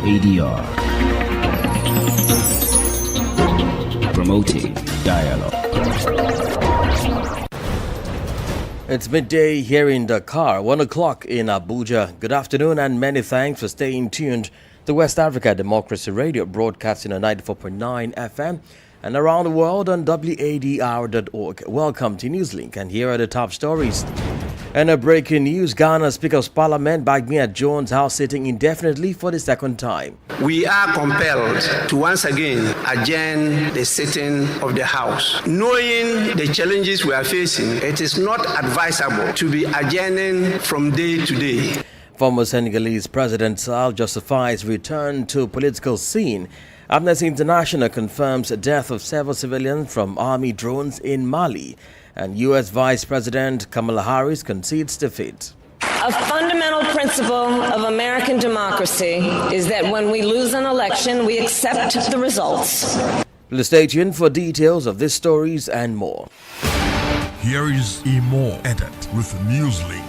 WADR, promoting dialogue. It's midday here in Dakar, 1 o'clock in Abuja. Good afternoon and many thanks for staying tuned to West Africa Democracy Radio, broadcasting on 94.9 FM and around the world on WADR.org. Welcome to Newslink, and here are the top stories. And a breaking news, Ghana Speaker of Parliament Bagmia Jones house sitting indefinitely for the second time. We are compelled to once again adjourn the sitting of the House. Knowing the challenges we are facing, it is not advisable to be adjourning from day to day. Former Senegalese President Sall justifies return to political scene. Amnesty International confirms the death of several civilians from army drones in Mali. And U.S. Vice President Kamala Harris concedes defeat. A fundamental principle of American democracy is that when we lose an election, we accept the results. Please stay tuned for details of these stories and more. Here is Imo Edit with Newslink.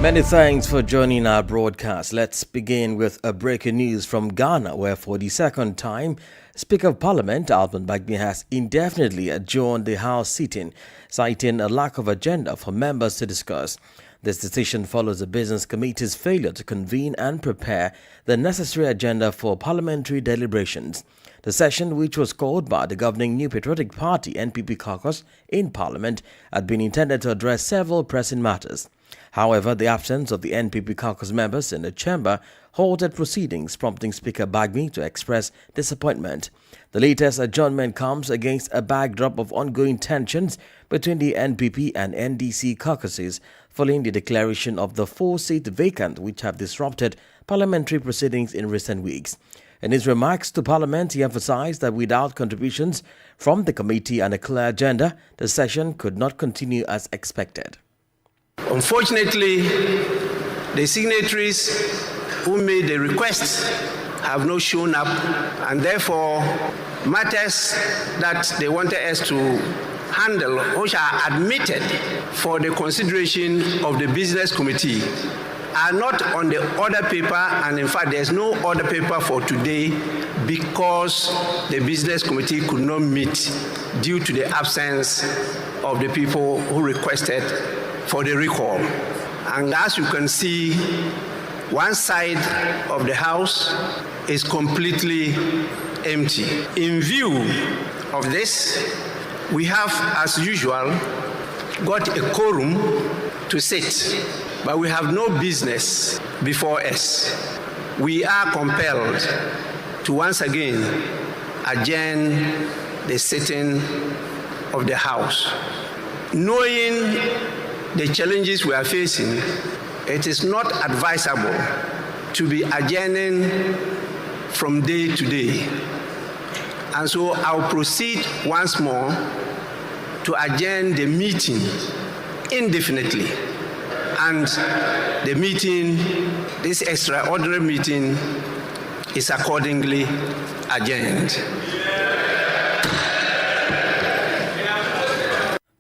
Many thanks for joining our broadcast. Let's begin with a breaking news from Ghana, where for the second time, Speaker of Parliament Alban Bagmi has indefinitely adjourned the House sitting, citing a lack of agenda for members to discuss. This decision follows the Business Committee's failure to convene and prepare the necessary agenda for parliamentary deliberations. The session, which was called by the governing New Patriotic Party NPP caucus in Parliament, had been intended to address several pressing matters. However, the absence of the NPP caucus members in the chamber halted proceedings, prompting Speaker Bagmi to express disappointment. The latest adjournment comes against a backdrop of ongoing tensions between the NPP and NDC caucuses following the declaration of the 4-seat vacant, which have disrupted parliamentary proceedings in recent weeks. In his remarks to Parliament, he emphasized that without contributions from the committee and a clear agenda, the session could not continue as expected. Unfortunately, the signatories who made the request have not shown up, and therefore matters that they wanted us to handle, which are admitted for the consideration of the Business Committee, are not on the order paper, and in fact there's no order paper for today because the Business Committee could not meet due to the absence of the people who requested for the recall. And as you can see, one side of the House is completely empty. In view of this, we have, as usual, got a quorum to sit, but we have no business before us. We are compelled to once again adjourn the sitting of the House. Knowing the challenges we are facing, it is not advisable to be adjourning from day to day. And so I'll proceed once more to adjourn the meeting indefinitely. And the meeting, this extraordinary meeting, is accordingly adjourned.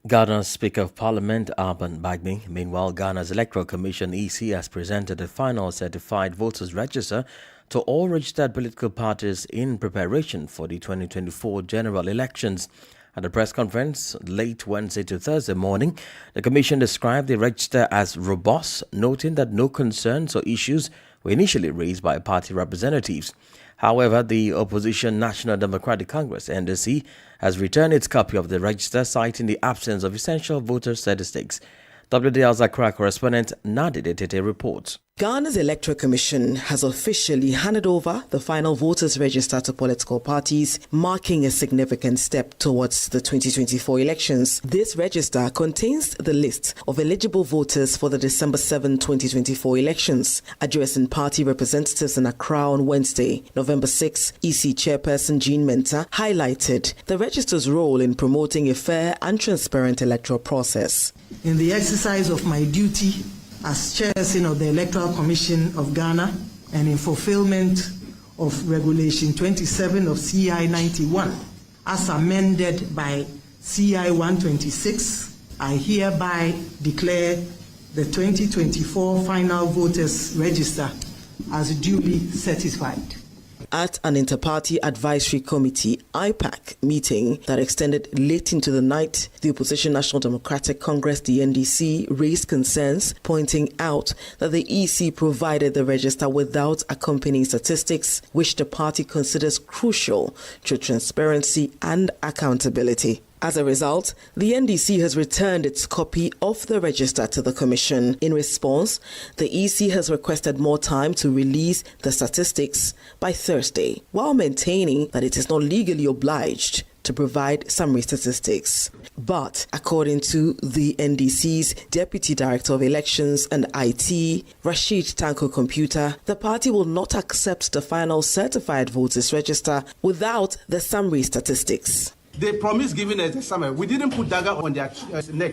Ghana's Speaker of Parliament Alban Bagmi. Meanwhile, Ghana's Electoral Commission EC has presented a final certified voters register to all registered political parties in preparation for the 2024 general elections. At a press conference late Wednesday to Thursday morning, the Commission described the register as robust, noting that no concerns or issues were initially raised by party representatives. However, the opposition National Democratic Congress, NDC, has returned its copy of the register, citing the absence of essential voter statistics. WDL's Accra correspondent Nadi Tete reports. Ghana's Electoral Commission has officially handed over the final voters register to political parties, marking a significant step towards the 2024 elections. This register contains the list of eligible voters for the December 7, 2024 elections. Addressing party representatives in Accra on Wednesday, November 6, EC Chairperson Jean Menta highlighted the register's role in promoting a fair and transparent electoral process. In the exercise of my duty as chairperson of the Electoral Commission of Ghana and in fulfillment of Regulation 27 of CI 91, as amended by CI 126, I hereby declare the 2024 final voters register as duly certified. At an Inter-Party Advisory Committee (IPAC) meeting that extended late into the night, the opposition National Democratic Congress, the NDC, raised concerns, pointing out that the EC provided the register without accompanying statistics, which the party considers crucial to transparency and accountability. As a result, the NDC has returned its copy of the register to the Commission. In response, the EC has requested more time to release the statistics by Thursday, while maintaining that it is not legally obliged to provide summary statistics. But according to the NDC's Deputy Director of Elections and IT, Rashid Tanko Computer, the party will not accept the final certified voters register without the summary statistics. They promised giving us the summary. We didn't put dagger on their neck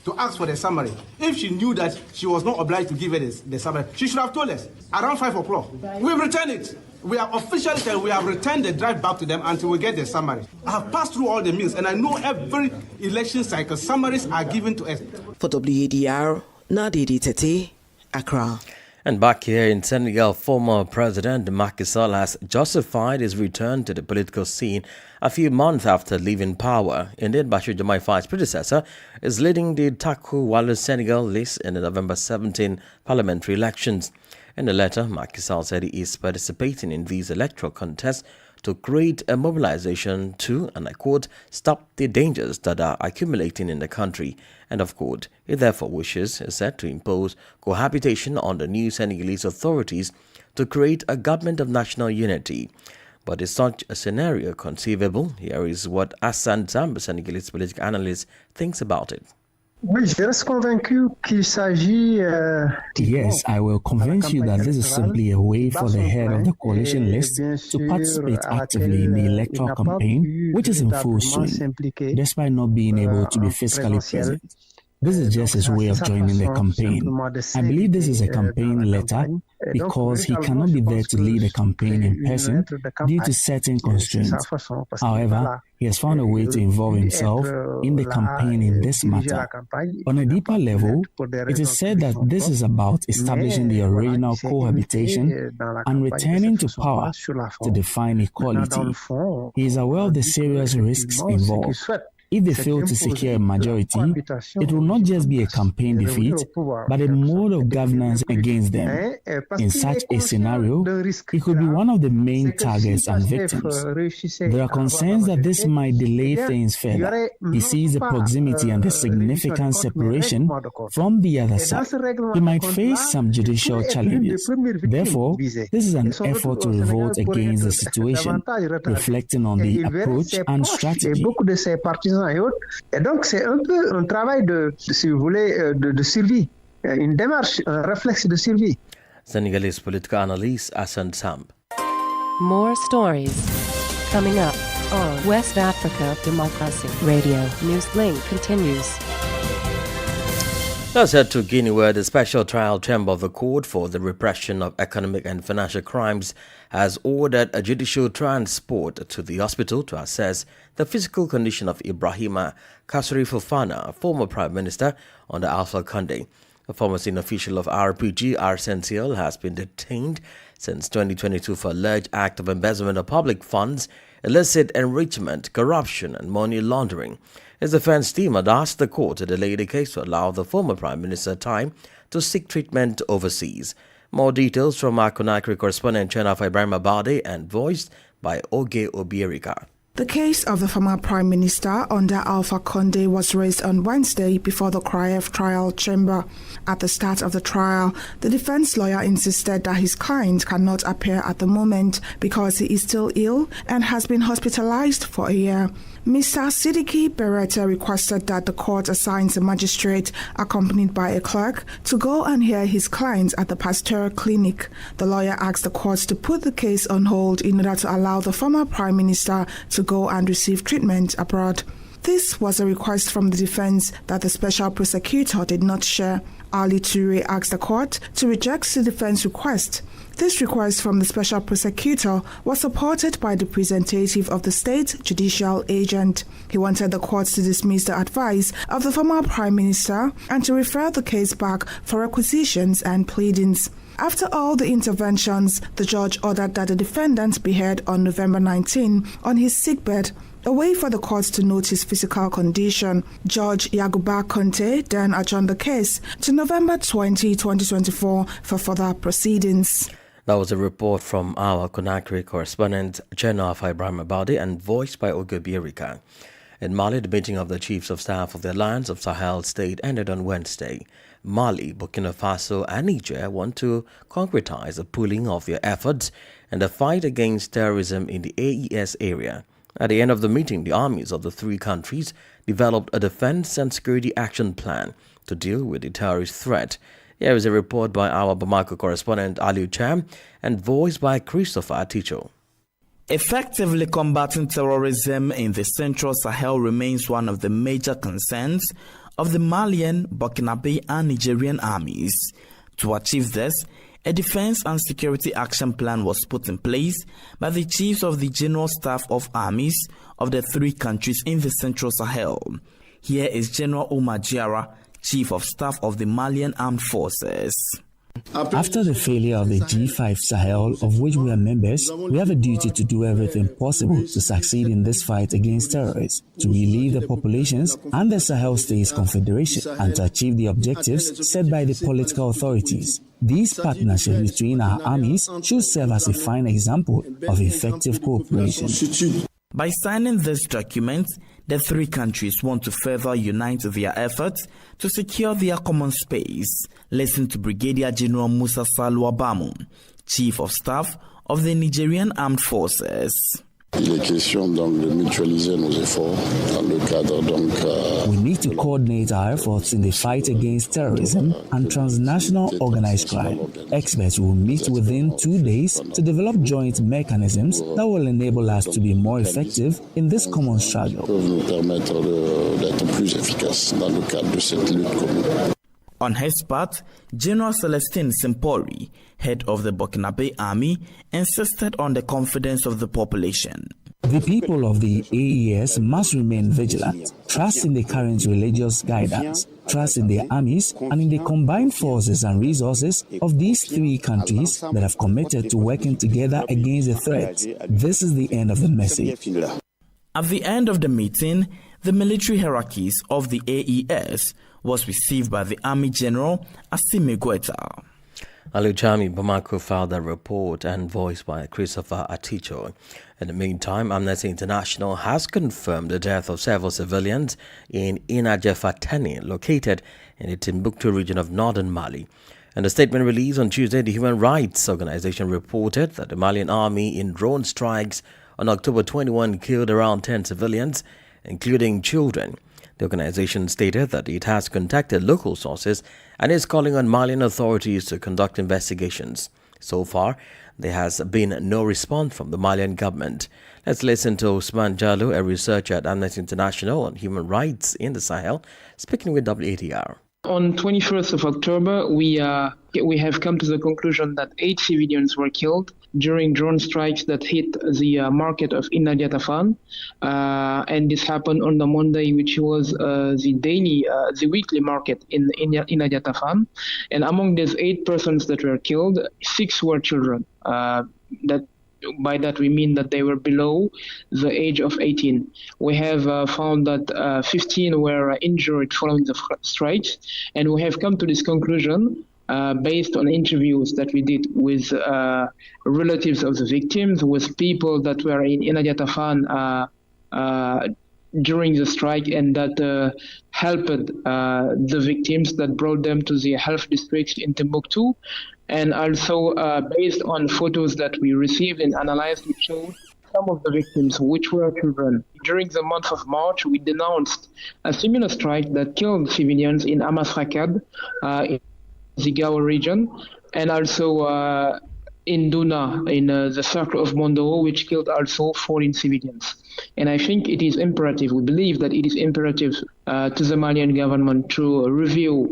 to ask for the summary. If she knew that she was not obliged to give us the summary, she should have told us around 5 o'clock. We've returned it. We have officially said we have returned the drive back to them until we get the summary. I have passed through all the mills, and I know every election cycle summaries are given to us. For WADR, Nadidi Tete, Accra. And back here in Senegal, former President Macky Sall has justified his return to the political scene a few months after leaving power. Indeed, Bashir Diomaye Faye's predecessor is leading the Taku Wadr Senegal list in the November 17 parliamentary elections. In a letter, Macky Sall said he is participating in these electoral contests to create a mobilization to, and I quote, stop the dangers that are accumulating in the country. And of quote, he therefore wishes, he said, to impose cohabitation on the new Senegalese authorities to create a government of national unity. But is such a scenario conceivable? Here is what Hassan Zamba, Senegalese political analyst, thinks about it. Yes, I will convince you that this is simply a way for the head of the coalition list to participate actively in the electoral campaign, which is in full swing, despite not being able to be physically present. This is just his way of joining the campaign. I believe this is a campaign letter because he cannot be there to lead the campaign in person due to certain constraints. However, he has found a way to involve himself in the campaign in this matter. On a deeper level, it is said that this is about establishing the original cohabitation and returning to power to define equality. He is aware of the serious risks involved. If they fail to secure a majority, it will not just be a campaign defeat, but a mode of governance against them. In such a scenario, it could be one of the main targets and victims. There are concerns that this might delay things further. He sees the proximity and the significant separation from the other side. He might face some judicial challenges. Therefore, this is an effort to revolt against the situation, reflecting on the approach and strategy. Et donc, c'est un peu un travail si vous voulez, de survie, une démarche, un réflexe de survie. Senegalese political analyst Hassan Samb. More stories coming up on West Africa Democracy Radio. Newslink continues. Let's head to Guinea, where the Special Trial Chamber of the Court for the Repression of Economic and Financial Crimes has ordered a judicial transport to the hospital to assess the physical condition of Ibrahima Kassory Fofana, former Prime Minister under Alpha Condé. A former senior official of RPG, Arsensiel, has been detained since 2022 for alleged act of embezzlement of public funds, illicit enrichment, corruption and money laundering. His defense team had asked the court to delay the case to allow the former Prime Minister time to seek treatment overseas. More details from our Conakry correspondent Chenafa Ibrahim Abade and voiced by Oge Obierika. The case of the former Prime Minister under Alpha Condé was raised on Wednesday before the CRIEF trial chamber. At the start of the trial, the defense lawyer insisted that his client cannot appear at the moment because he is still ill and has been hospitalized for a year. Mr. Sidiki Beretta requested that the court assigns a magistrate accompanied by a clerk to go and hear his client at the Pasteur Clinic. The lawyer asked the court to put the case on hold in order to allow the former Prime Minister to go and receive treatment abroad. This was a request from the defense that the special prosecutor did not share. Ali Toure asked the court to reject the defense request. This request from the special prosecutor was supported by the representative of the state judicial agent. He wanted the court to dismiss the advice of the former prime minister and to refer the case back for requisitions and pleadings. After all the interventions, the judge ordered that the defendant be heard on November 19 on his sickbed, a way for the court to note his physical condition. Judge Yaguba Conte then adjourned the case to November 20, 2024 for further proceedings. That was a report from our Conakry correspondent, Jennifer Ibrahim Abadi, and voiced by Ogobi Erika. In Mali, the meeting of the chiefs of staff of the Alliance of Sahel State ended on Wednesday. Mali, Burkina Faso, and Niger want to concretize a pooling of their efforts in the fight against terrorism in the AES area. At the end of the meeting, the armies of the three countries developed a defense and security action plan to deal with the terrorist threat. Here is a report by our Bamako correspondent Aliu Cham and voiced by Christopher Aticho. Effectively combating terrorism in the Central Sahel remains one of the major concerns of the Malian, Burkinabe and Nigerian armies. To achieve this, a defense and security action plan was put in place by the chiefs of the General Staff of Armies of the three countries in the Central Sahel. Here is General Omar Diarra, Chief of Staff of the Malian Armed Forces. After the failure of the G5 Sahel, of which we are members, we have a duty to do everything possible to succeed in this fight against terrorists, to relieve the populations and the Sahel States Confederation, and to achieve the objectives set by the political authorities. These partnerships between our armies should serve as a fine example of effective cooperation. By signing this document, the three countries want to further unite their efforts to secure their common space. Listen to Brigadier General Musa Salwa Bamu, Chief of Staff of the Nigerian Armed Forces. We need to coordinate our efforts in the fight against terrorism and transnational organized crime. Experts will meet within 2 days to develop joint mechanisms that will enable us to be more effective in this common struggle. On his part, General Celestine Simpori, head of the Burkinabe Army, insisted on the confidence of the population. The people of the AES must remain vigilant, trust in the current religious guidance, trust in their armies and in the combined forces and resources of these three countries that have committed to working together against the threat. This is the end of the message. At the end of the meeting, the military hierarchies of the AES was received by the Army General Assimi Goita. Aluchami Bamako filed a report and voiced by Christopher Aticho. In the meantime, Amnesty International has confirmed the death of several civilians in Inajefateni, located in the Timbuktu region of northern Mali. In a statement released on Tuesday, the Human Rights Organization reported that the Malian army in drone strikes on October 21 killed around 10 civilians, including children. The organization stated that it has contacted local sources and is calling on Malian authorities to conduct investigations. So far, there has been no response from the Malian government. Let's listen to Usman Jallo, a researcher at Amnesty International on human rights in the Sahel, speaking with WATR. On 21st of October, we have come to the conclusion that 8 civilians were killed during drone strikes that hit the market of Inadiatafan, and this happened on the Monday, which was the weekly market in Inadiatafan. And among these 8 persons that were killed, 6 were children. By that we mean that they were below the age of 18. We have found that 15 were injured following the strikes, and we have come to this conclusion based on interviews that we did with relatives of the victims, with people that were in Inadiatafan during the strike, and that helped the victims, that brought them to the health district in Timbuktu. And also based on photos that we received and analyzed, we showed some of the victims, which were children. During the month of March, we denounced a similar strike that killed civilians in Amasrakad, in the Gawa region, and also in Duna, in the circle of Mondo, which killed also 14 civilians. And I think it is imperative, we believe that it is imperative to the Malian government to review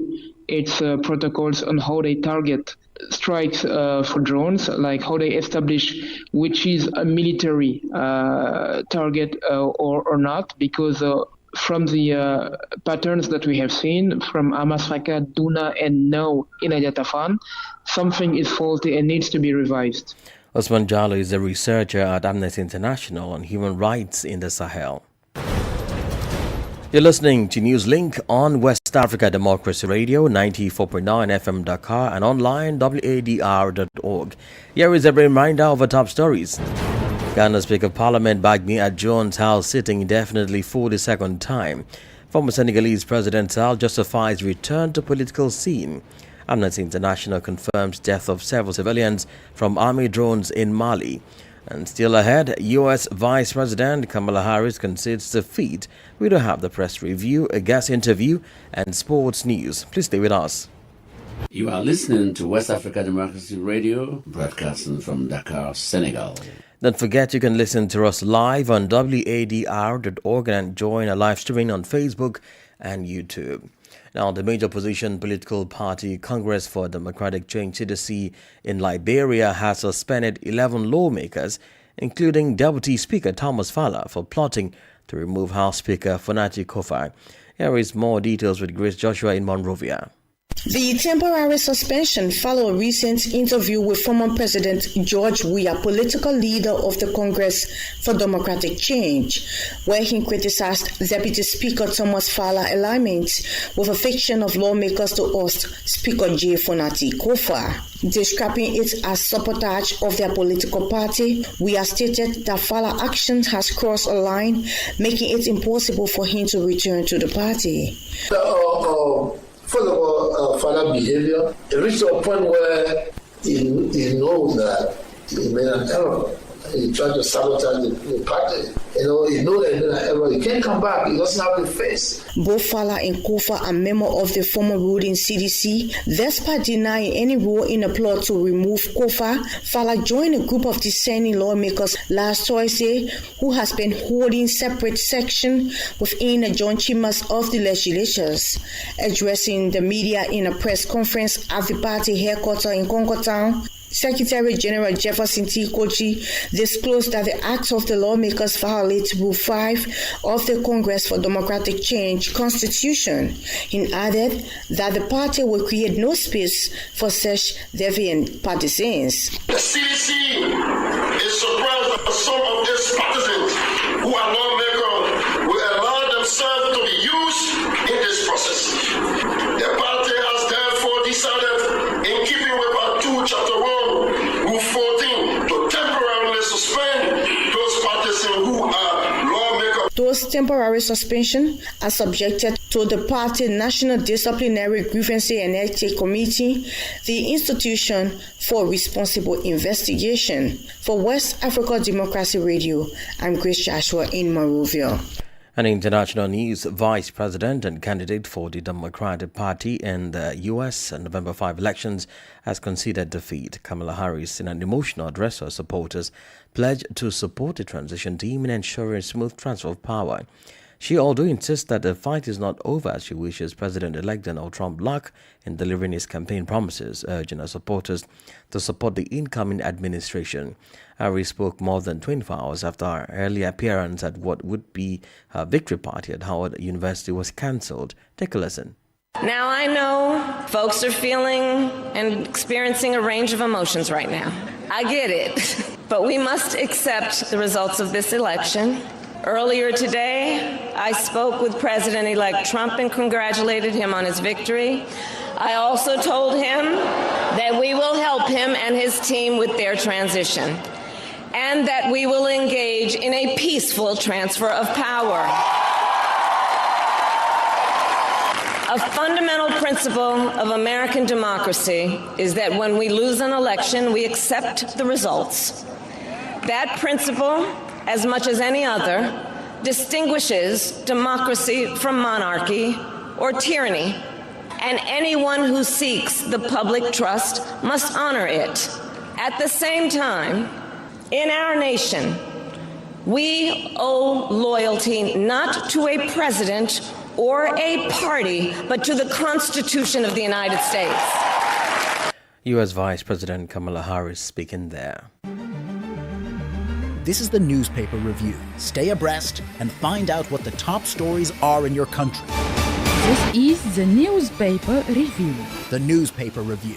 its protocols on how they target strikes for drones, like how they establish which is a military target or not, because from the patterns that we have seen from Hamas, Raqqa, Duna, and now in Ajatafan, something is faulty and needs to be revised. Osman Jallo is a researcher at Amnesty International on human rights in the Sahel. You're listening to Newslink on West Africa Democracy Radio, 94.9 FM Dakar, and online wadr.org. Here is a reminder of our top stories. Ghana Speaker of Parliament Bagni adjourns House sitting indefinitely for the second time. Former Senegalese President Sall justifies return to political scene. Amnesty International confirms death of several civilians from army drones in Mali. And still ahead, U.S. Vice President Kamala Harris concedes defeat. We do have the press review, a guest interview, and sports news. Please stay with us. You are listening to West Africa Democracy Radio, broadcasting from Dakar, Senegal. Don't forget you can listen to us live on wadr.org and join our live streaming on Facebook and YouTube. Now, the major opposition political party Congress for Democratic Change (CDC) in Liberia has suspended 11 lawmakers, including Deputy Speaker Thomas Fala, for plotting to remove House Speaker Fonati Kofa. Here is more details with Grace Joshua in Monrovia. The temporary suspension followed a recent interview with former President George Weah, political leader of the Congress for Democratic Change, where he criticized Deputy Speaker Thomas Fala's alignment with a fiction of lawmakers to oust Speaker J. Fonati Kofa. Describing it as sabotage of their political party, Weah stated that Fala's action has crossed a line, making it impossible for him to return to the party. First of all, Fala's behavior, it reached a point where he knows that he made an error. He tried to sabotage the party. He knows that he made an error. He can't come back. He doesn't have the face. Both Fala and Kofa are members of the former ruling CDC. Despite denying any role in a plot to remove Kofa, Fala joined a group of dissenting lawmakers last Thursday who has been holding separate sections within the joint chambers of the legislatures. Addressing the media in a press conference at the party headquarters in Congo Town, Secretary General Jefferson T. Kochi disclosed that the acts of the lawmakers violate Rule 5 of the Congress for Democratic Change Constitution. He added that the party will create no space for such deviant partisans. The CDC is surprised that some of its partisans who are lawmakers will allow themselves to be used in this process. The party has therefore decided, in keeping with our 2 Chapter 1, Rule 14, to temporarily suspend those partisans who are lawmakers. Those temporary suspensions are subjected to the party National Disciplinary Grievances and Ethics Committee, the institution for responsible investigation. For West Africa Democracy Radio, I'm Grace Joshua in Monrovia. And international news, Vice President and candidate for the Democratic Party in the U.S. November 5 elections has conceded defeat. Kamala Harris, in an emotional address to her supporters, pledged to support the transition team in ensuring smooth transfer of power. She although insists that the fight is not over, she wishes President-elect Donald Trump luck in delivering his campaign promises, urging her supporters to support the incoming administration. Harris spoke more than 24 hours after her earlier appearance at what would be her victory party at Howard University was cancelled. Take a listen. Now, I know folks are feeling and experiencing a range of emotions right now. I get it. But we must accept the results of this election. Earlier today, I spoke with President-elect Trump and congratulated him on his victory. I also told him that we will help him and his team with their transition, and that we will engage in a peaceful transfer of power. A fundamental principle of American democracy is that when we lose an election, we accept the results. That principle, as much as any other, distinguishes democracy from monarchy or tyranny, and anyone who seeks the public trust must honor it. At the same time, in our nation, we owe loyalty not to a president or a party, but to the Constitution of the United States. U.S. Vice President Kamala Harris speaking there. This is the Newspaper Review. Stay abreast and find out what the top stories are in your country. This is the Newspaper Review. The Newspaper Review.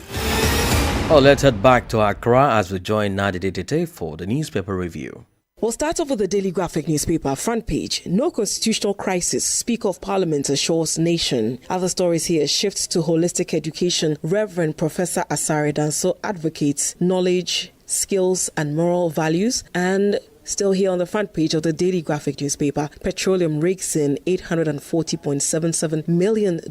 Well, let's head back to Accra as we join Nadi Tete for the Newspaper Review. We'll start off with the Daily Graphic newspaper front page. No constitutional crisis. Speaker of Parliament assures nation. Other stories here. Shifts to holistic education. Reverend Professor Asare Danso advocates knowledge, skills and moral values. And still here on the front page of the Daily Graphic newspaper, petroleum rakes in $840.77 million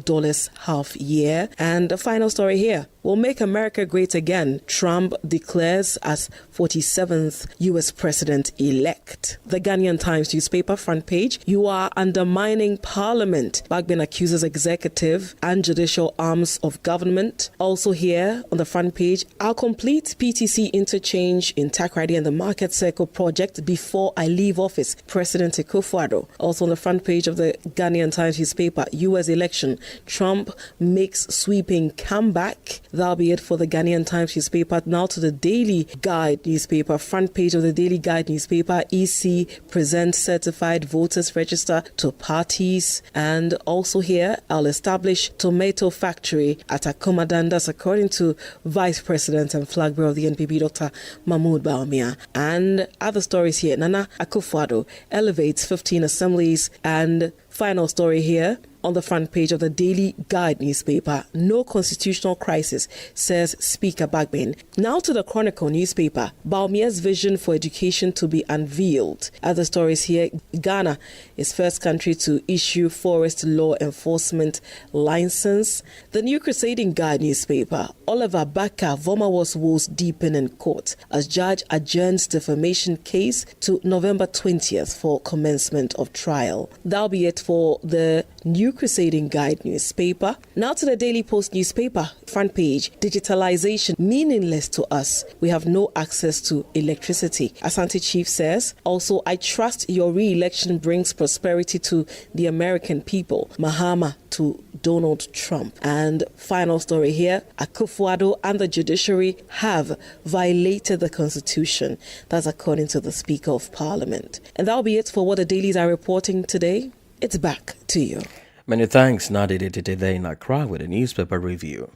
half year. And the final story here. Will make America great again, Trump declares as 47th U.S. president-elect. The Ghanaian Times newspaper front page, you are undermining Parliament. Bagbin accuses executive and judicial arms of government. Also here on the front page, I'll complete PTC interchange in Takoradi and the Market Circle project before I leave office, President Akufo-Addo. Also on the front page of the Ghanaian Times newspaper, U.S. election, Trump makes sweeping comeback. That'll be it for the Ghanaian Times newspaper. Now to the Daily Guide newspaper. Front page of the Daily Guide newspaper. EC presents certified voters register to parties. And also here, I'll establish tomato factory at Akomadandas, according to Vice President and flag bearer of the NPP, Dr. Mahmoud Bawumia. And other stories here. Nana Akufo-Addo elevates 15 assemblies. And final story here. On the front page of the Daily Guide newspaper, no constitutional crisis, says Speaker Bagbin. Now to the Chronicle newspaper, Bawumia's vision for education to be unveiled. Other stories here, Ghana is first country to issue forest law enforcement license. The New Crusading Guide newspaper, Oliver Baka, Vomawas woes deepen in court as judge adjourns defamation case to November 20th for commencement of trial. That'll be it for the New Crusading Guide newspaper. Now to the Daily Post newspaper front page. Digitalization meaningless to us. We have no access to electricity. Asante Chief says, also, I trust your re-election brings prosperity to the American people. Mahama to Donald Trump. And final story here, Akufo-Addo and the judiciary have violated the Constitution. That's according to the Speaker of Parliament. And that'll be it for what the dailies are reporting today. It's back to you. Many thanks, Nadi Tete there in Accra with a Newspaper Review.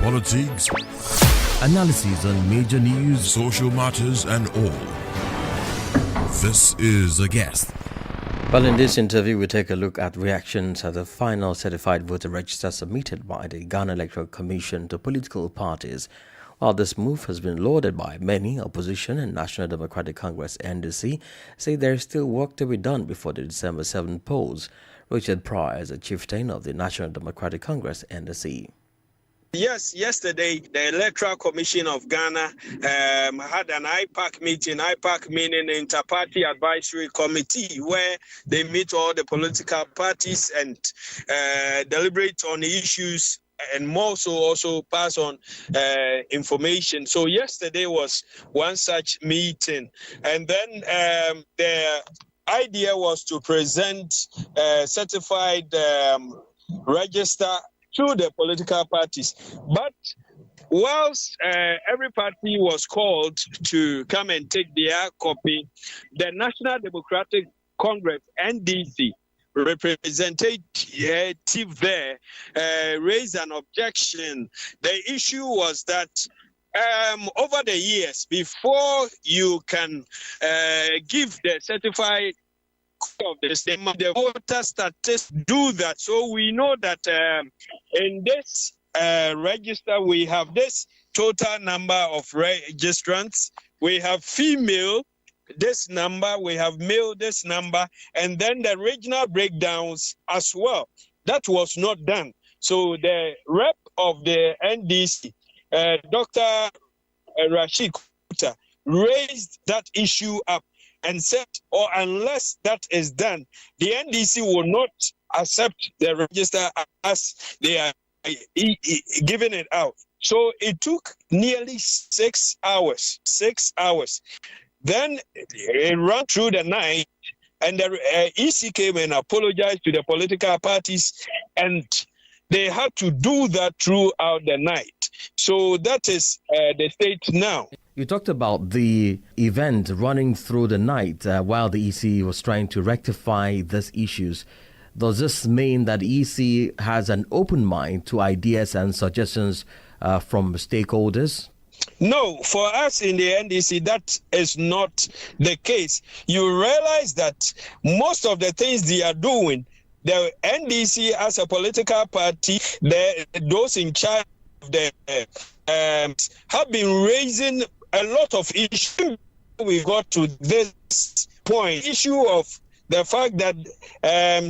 Politics, analysis on major news, social matters, and all. This is The Guest. Well, in this interview, we take a look at reactions at the final certified voter register submitted by the Ghana Electoral Commission to political parties. While this move has been lauded by many, opposition and National Democratic Congress NDC say there is still work to be done before the December 7 polls. Richard Pryor is a chieftain of the National Democratic Congress NDC. Yes, yesterday the Electoral Commission of Ghana had an IPAC meeting. IPAC meaning Inter-Party Advisory Committee, where they meet all the political parties and deliberate on issues and more so also pass on information. So yesterday was one such meeting. And then the idea was to present certified register to the political parties. But whilst every party was called to come and take their copy, the National Democratic Congress, NDC, representative there raised an objection. The issue was that over the years, before you can give the certified of the voter statistics do that. So we know that in this register, we have this total number of registrants. We have female, this number, we have male, this number, and then the regional breakdowns as well. That was not done. So the rep of the NDC, Dr. Rashid Kuta, raised that issue up and said, or unless that is done, the NDC will not accept the register as they are giving it out. So it took nearly 6 hours. 6 hours. Then it ran through the night, And the EC came and apologized to the political parties, and they had to do that throughout the night. So that is the state now. You talked about the event running through the night while the EC was trying to rectify these issues. Does this mean that EC has an open mind to ideas and suggestions from stakeholders? No, for us in the NDC, that is not the case. You realize that most of the things they are doing, the NDC as a political party, those in charge of the have been raising a lot of issues. We got to this point, issue of the fact that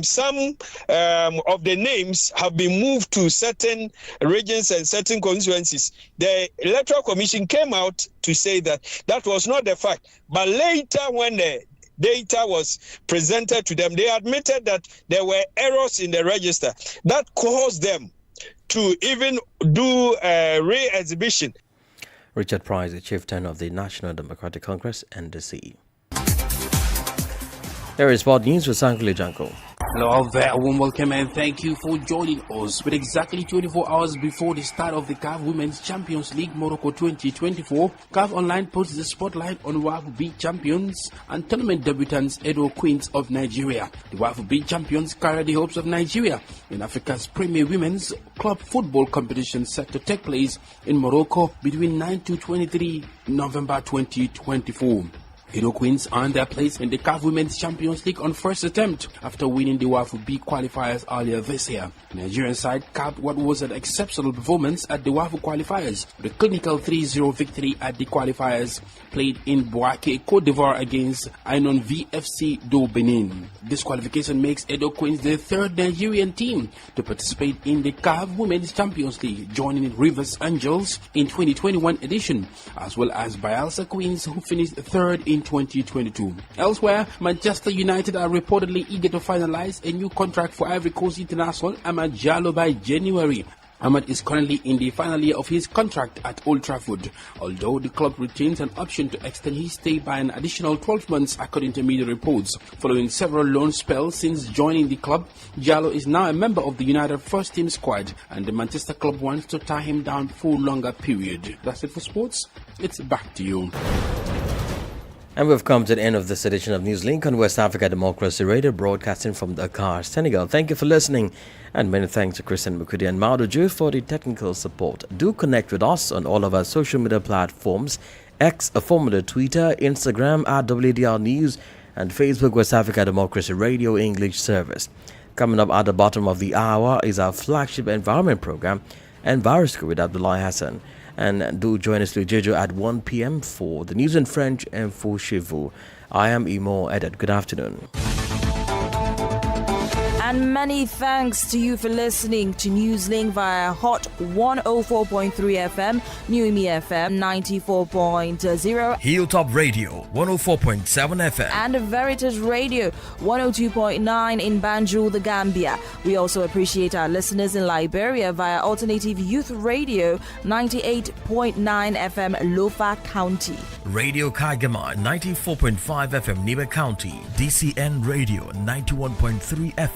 some of the names have been moved to certain regions and certain constituencies. The Electoral Commission came out to say that that was not the fact. But later, when the data was presented to them, they admitted that there were errors in the register that caused them to even do a re-exhibition. Richard Price, the chieftain of the National Democratic Congress, NDC. There is sport news with Sankuli Janko. Hello there, a warm welcome and thank you for joining us. With exactly 24 hours before the start of the CAF Women's Champions League Morocco 2024, CAF Online puts the spotlight on WAFU B champions and tournament debutants Edo Queens of Nigeria. The WAFU B champions carry the hopes of Nigeria in Africa's premier women's club football competition set to take place in Morocco between 9 to 23 November 2024. Edo Queens earned their place in the CAF Women's Champions League on first attempt after winning the WAFU B qualifiers earlier this year. The Nigerian side capped what was an exceptional performance at the WAFU qualifiers, the clinical 3-0 victory at the qualifiers played in Bouaké, Cote d'Ivoire against Ainon VFC do Benin. This qualification makes Edo Queens the third Nigerian team to participate in the CAF Women's Champions League, joining Rivers Angels in 2021 edition, as well as Bayelsa Queens, who finished third in 2022. Elsewhere, Manchester United are reportedly eager to finalize a new contract for Ivory Coast international Amad Diallo by January. Ahmad is currently in the final year of his contract at Old Trafford, although the club retains an option to extend his stay by an additional 12 months according to media reports. Following several loan spells since joining the club, Diallo is now a member of the United first team squad, and the Manchester club wants to tie him down for a longer period. That's it for sports. It's back to you. And we've come to the end of this edition of Newslink on West Africa Democracy Radio, broadcasting from Dakar, Senegal. Thank you for listening, and many thanks to Christian Mukudi and Maudu Ju for the technical support. Do connect with us on all of our social media platforms, X, formerly Twitter, Instagram at WDR News, and Facebook West Africa Democracy Radio English Service. Coming up at the bottom of the hour is our flagship environment program, Enviroscope with Abdullah Hassan. And do join us, Lujejo, at 1 p.m. for the news in French and for Chivu. I am Imo Edet. Good afternoon. And many thanks to you for listening to Newslink via Hot 104.3 FM, New Me FM 94.0, Hilltop Radio 104.7 FM, and Veritas Radio 102.9 in Banjul, the Gambia. We also appreciate our listeners in Liberia via Alternative Youth Radio 98.9 FM, Lofa County, Radio Kagama 94.5 FM, Niba County, DCN Radio 91.3 FM.